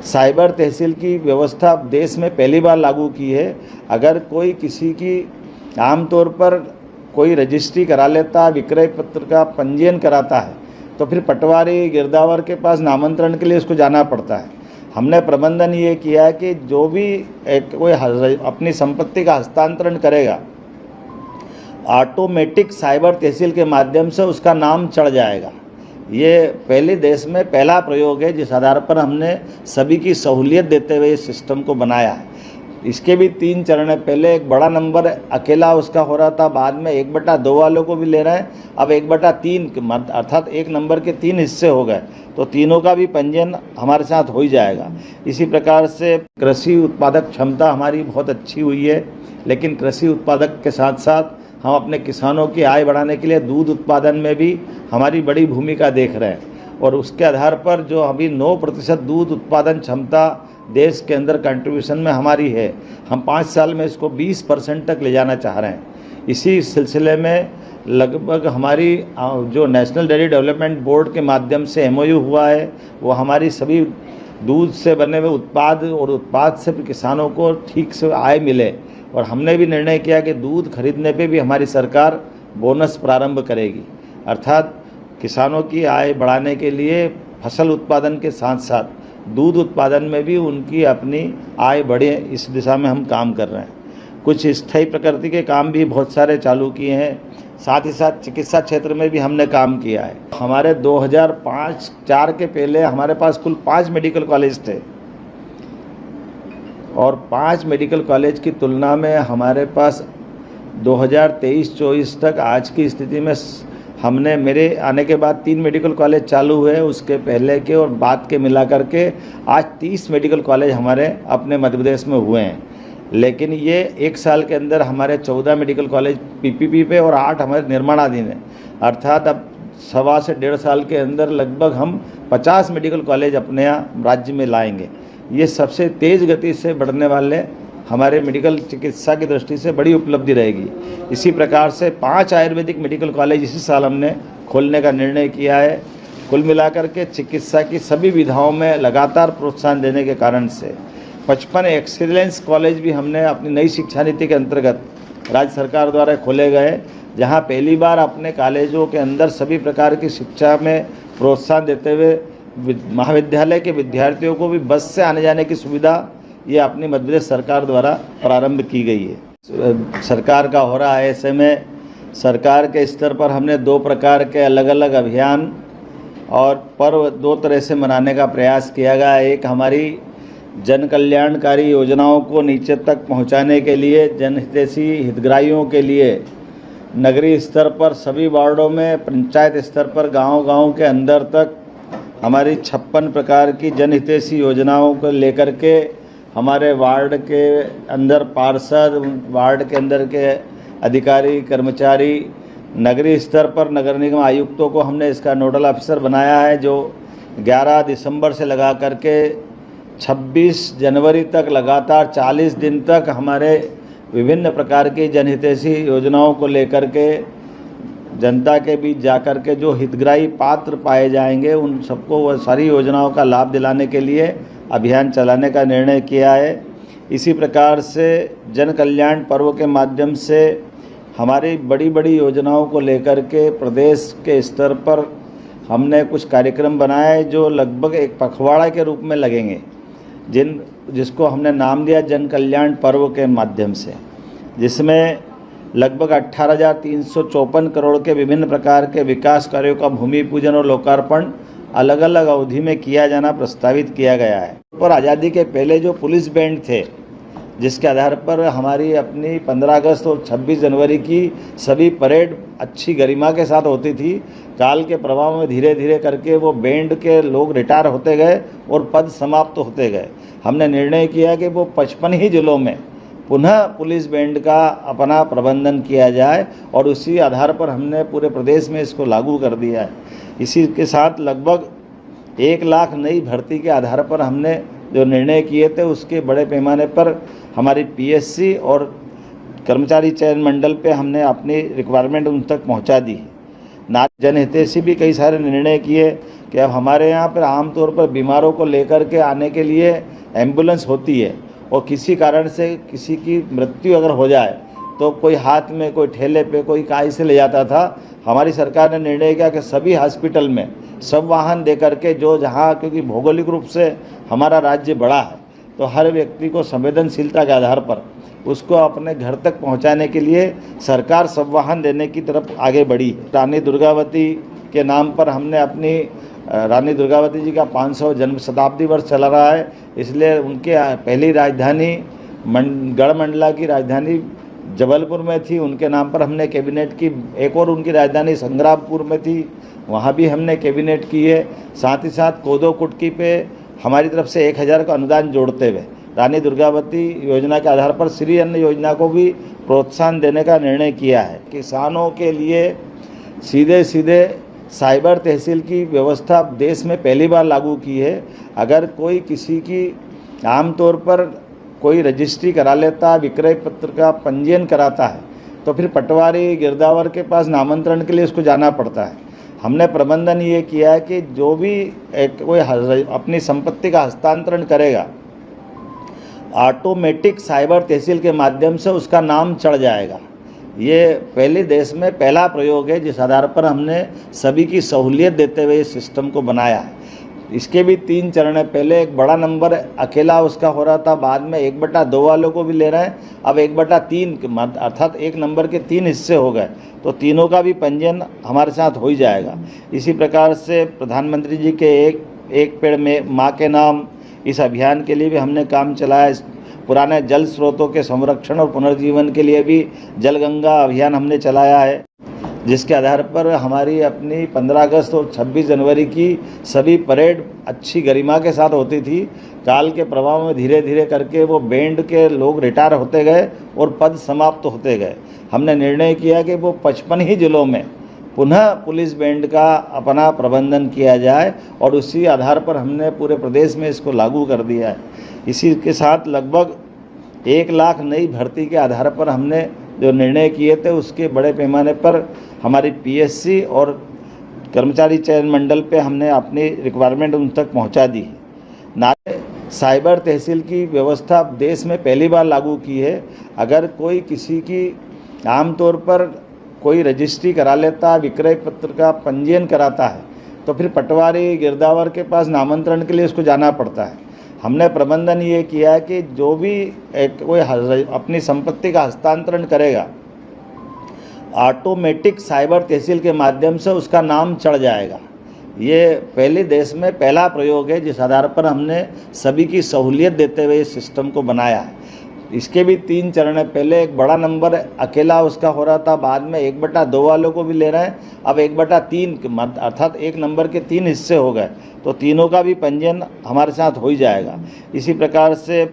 Cyber तहसील की व्यवस्था देश में पहली बार लागू की है। अगर कोई किसी की आमतौर पर कोई रजिस्ट्री करा लेता है, विक्रय पत्र का पंजीयन कराता है, तो फिर पटवारी गिरदावर के पास नामांतरण के लिए उसको जाना पड़ता है। हमने प्रबंधन ये किया है कि जो भी कोई अपनी संपत्ति का हस्तांतरण करेगा, ऑटोमेटिक साइबर तहसील के माध्यम से उसका नाम चढ़ जाएगा। ये पहले देश में पहला प्रयोग है जिस आधार पर हमने सभी की सहूलियत देते हुए इस सिस्टम को बनाया है। इसके भी 3 चरण है। पहले एक बड़ा नंबर अकेला उसका हो रहा था, बाद में 1/2 वालों को भी ले रहे हैं, अब 1/3 अर्थात 1 नंबर के 3 हिस्से हो गए, तो तीनों का भी पंजीयन हमारे साथ हो ही जाएगा। इसी प्रकार से कृषि उत्पादक क्षमता हमारी बहुत अच्छी हुई है, लेकिन कृषि उत्पादक के साथ साथ हम अपने किसानों की आय बढ़ाने के लिए दूध उत्पादन में भी हमारी बड़ी भूमिका देख रहे हैं, और उसके आधार पर जो अभी 9% दूध उत्पादन क्षमता देश के अंदर कंट्रीब्यूशन में हमारी है, हम 5 साल में इसको 20% तक ले जाना चाह रहे हैं। इसी सिलसिले में लगभग हमारी जो नेशनल डेयरी डेवलपमेंट बोर्ड के माध्यम से एमओयू हुआ है, वो हमारी सभी दूध से बने हुए उत्पाद और उत्पाद से किसानों को ठीक से आय मिले, और हमने भी निर्णय किया कि दूध खरीदने पे भी हमारी सरकार बोनस प्रारंभ करेगी। अर्थात किसानों की आय बढ़ाने के लिए फसल उत्पादन के साथ साथ दूध उत्पादन में भी उनकी अपनी आय बढ़े, इस दिशा में हम काम कर रहे हैं। कुछ स्थायी प्रकृति के काम भी बहुत सारे चालू किए हैं, साथ ही साथ चिकित्सा क्षेत्र में भी हमने काम किया है। हमारे 2005-04 के पहले हमारे पास कुल 5 मेडिकल कॉलेज थे, और 5 मेडिकल कॉलेज की तुलना में हमारे पास 2023-24 तक आज की स्थिति में हमने, मेरे आने के बाद 3 मेडिकल कॉलेज चालू हुए, उसके पहले के और बाद के मिला करके आज 30 मेडिकल कॉलेज हमारे अपने मध्य प्रदेश में हुए हैं। लेकिन ये 1 साल के अंदर हमारे 14 मेडिकल कॉलेज पीपीपी पे और 8 हमारे निर्माणाधीन हैं। अर्थात अब 1.25 से 1.5 साल के अंदर लगभग हम 50 मेडिकल कॉलेज अपने यहाँ राज्य में लाएंगे। ये सबसे तेज़ गति से बढ़ने वाले हमारे मेडिकल चिकित्सा की दृष्टि से बड़ी उपलब्धि रहेगी। इसी प्रकार से 5 आयुर्वेदिक मेडिकल कॉलेज इसी साल हमने खोलने का निर्णय किया है। कुल मिलाकर के चिकित्सा की सभी विधाओं में लगातार प्रोत्साहन देने के कारण से 55 एक्सीलेंस कॉलेज भी हमने अपनी नई शिक्षा नीति के अंतर्गत राज्य सरकार द्वारा खोले गए, जहां पहली बार अपने कॉलेजों के अंदर सभी प्रकार की शिक्षा में प्रोत्साहन देते हुए महाविद्यालय के विद्यार्थियों को भी बस से आने जाने की सुविधा ये अपनी मध्य प्रदेश सरकार द्वारा प्रारंभ की गई है। सरकार का हो रहा है, ऐसे में सरकार के स्तर पर हमने 2 प्रकार के अलग अलग अभियान और पर्व 2 तरह से मनाने का प्रयास किया गया है। एक हमारी जन कल्याणकारी योजनाओं को नीचे तक पहुंचाने के लिए, जनहितैषी हितग्राहियों के लिए नगरीय स्तर पर सभी वार्डों में, पंचायत स्तर पर गांव-गांव के अंदर तक हमारी 56 प्रकार की जनहितैषी योजनाओं को लेकर के हमारे वार्ड के अंदर पार्षद, वार्ड के अंदर के अधिकारी कर्मचारी, नगरीय स्तर पर नगर निगम आयुक्तों को हमने इसका नोडल ऑफिसर बनाया है, जो 11 दिसंबर से लगा करके 26 जनवरी तक लगातार 40 दिन तक हमारे विभिन्न प्रकार की जनहितैषी योजनाओं को लेकर के जनता के बीच जाकर के जो हितग्राही पात्र पाए जाएंगे उन सबको वह सारी योजनाओं का लाभ दिलाने के लिए अभियान चलाने का निर्णय किया है। इसी प्रकार से जन कल्याण पर्व के माध्यम से हमारी बड़ी बड़ी योजनाओं को लेकर के प्रदेश के स्तर पर हमने कुछ कार्यक्रम बनाए जो लगभग एक पखवाड़ा के रूप में लगेंगे, जिसको हमने नाम दिया जन कल्याण पर्व के माध्यम से, जिसमें लगभग 18,354 करोड़ के विभिन्न प्रकार के विकास कार्यों का भूमि पूजन और लोकार्पण अलग अलग अवधि में किया जाना प्रस्तावित किया गया है। और आज़ादी के पहले जो पुलिस बैंड थे, जिसके आधार पर हमारी अपनी 15 अगस्त और 26 जनवरी की सभी परेड अच्छी गरिमा के साथ होती थी, काल के प्रभाव में धीरे धीरे करके वो बैंड के लोग रिटायर होते गए और पद समाप्त होते गए। हमने निर्णय किया कि वो 55 ही जिलों में पुनः पुलिस बैंड का अपना प्रबंधन किया जाए, और उसी आधार पर हमने पूरे प्रदेश में इसको लागू कर दिया है। इसी के साथ लगभग 1 लाख नई भर्ती के आधार पर हमने जो निर्णय किए थे, उसके बड़े पैमाने पर हमारी पीएससी और कर्मचारी चयन मंडल पे हमने अपनी रिक्वायरमेंट उन तक पहुंचा दी है। जनहितैषी भी कई सारे निर्णय किए, कि अब हमारे यहाँ पर आमतौर पर बीमारों को लेकर के आने के लिए एम्बुलेंस होती है, और किसी कारण से किसी की मृत्यु अगर हो जाए तो कोई हाथ में, कोई ठेले पे, कोई काई से ले जाता था। हमारी सरकार ने निर्णय किया कि सभी हॉस्पिटल में सब वाहन दे करके, जो जहाँ, क्योंकि भौगोलिक रूप से हमारा राज्य बड़ा है, तो हर व्यक्ति को संवेदनशीलता के आधार पर उसको अपने घर तक पहुंचाने के लिए सरकार सब वाहन देने की तरफ आगे बढ़ी। रानी दुर्गावती के नाम पर हमने अपनी रानी दुर्गावती जी का 500 जन्म शताब्दी वर्ष चला रहा है, इसलिए उनके पहली राजधानी गढ़मंडला की राजधानी जबलपुर में थी, उनके नाम पर हमने कैबिनेट की। एक और उनकी राजधानी संग्रामपुर में थी, वहाँ भी हमने कैबिनेट की है। साथ ही साथ कोदो कुटकी पे हमारी तरफ से 1000 का अनुदान जोड़ते हुए रानी दुर्गावती योजना के आधार पर श्री अन्न योजना को भी प्रोत्साहन देने का निर्णय किया है। किसानों के लिए सीधे सीधे साइबर तहसील की व्यवस्था देश में पहली बार लागू की है। अगर कोई किसी की आमतौर पर कोई रजिस्ट्री करा लेता है, विक्रय पत्र का पंजीयन कराता है, तो फिर पटवारी गिरदावर के पास नामांतरण के लिए उसको जाना पड़ता है। हमने प्रबंधन ये किया है कि जो भी कोई अपनी संपत्ति का हस्तांतरण करेगा, ऑटोमेटिक साइबर तहसील के माध्यम से उसका नाम चढ़ जाएगा। ये पहले देश में पहला प्रयोग है जिस आधार पर हमने सभी की सहूलियत देते हुए इस सिस्टम को बनाया है। इसके भी 3 चरण है। पहले एक बड़ा नंबर अकेला उसका हो रहा था, बाद में 1/2 वालों को भी ले रहे हैं, अब 1/3 अर्थात 1 नंबर के 3 हिस्से हो गए, तो तीनों का भी पंजीयन हमारे साथ हो ही जाएगा। इसी प्रकार से प्रधानमंत्री जी के एक पेड़ में माँ के नाम, इस अभियान के लिए भी हमने काम चलाया। पुराने जल स्रोतों के संरक्षण और पुनर्जीवन के लिए भी जल गंगा अभियान हमने चलाया है, जिसके आधार पर हमारी अपनी 15 अगस्त और 26 जनवरी की सभी परेड अच्छी गरिमा के साथ होती थी। काल के प्रभाव में धीरे धीरे करके वो बैंड के लोग रिटायर होते गए और पद समाप्त होते गए। हमने निर्णय किया कि वो 55 ही जिलों में पुनः पुलिस बैंड का अपना प्रबंधन किया जाए, और उसी आधार पर हमने पूरे प्रदेश में इसको लागू कर दिया है। इसी के साथ लगभग 1 लाख नई भर्ती के आधार पर हमने जो निर्णय किए थे, उसके बड़े पैमाने पर हमारी पीएससी और कर्मचारी चयन मंडल पे हमने अपनी रिक्वायरमेंट उन तक पहुंचा दी है। साइबर तहसील की व्यवस्था देश में पहली बार लागू की है। अगर कोई किसी की आमतौर पर कोई रजिस्ट्री करा लेता है, विक्रय पत्र का पंजीयन कराता है, तो फिर पटवारी गिरदावर के पास नामांतरण के लिए उसको जाना पड़ता है। हमने प्रबंधन ये किया है कि जो भी कोई अपनी संपत्ति का हस्तांतरण करेगा, ऑटोमेटिक साइबर तहसील के माध्यम से उसका नाम चढ़ जाएगा। ये पहले देश में पहला प्रयोग है जिस आधार पर हमने सभी की सहूलियत देते हुए इस सिस्टम को बनाया है। इसके भी 3 चरण है। पहले एक बड़ा नंबर अकेला उसका हो रहा था, बाद में 1/2 वालों को भी ले रहे हैं, अब 1/3 अर्थात 1 नंबर के 3 हिस्से हो गए, तो तीनों का भी पंजीयन हमारे साथ हो ही जाएगा। इसी प्रकार से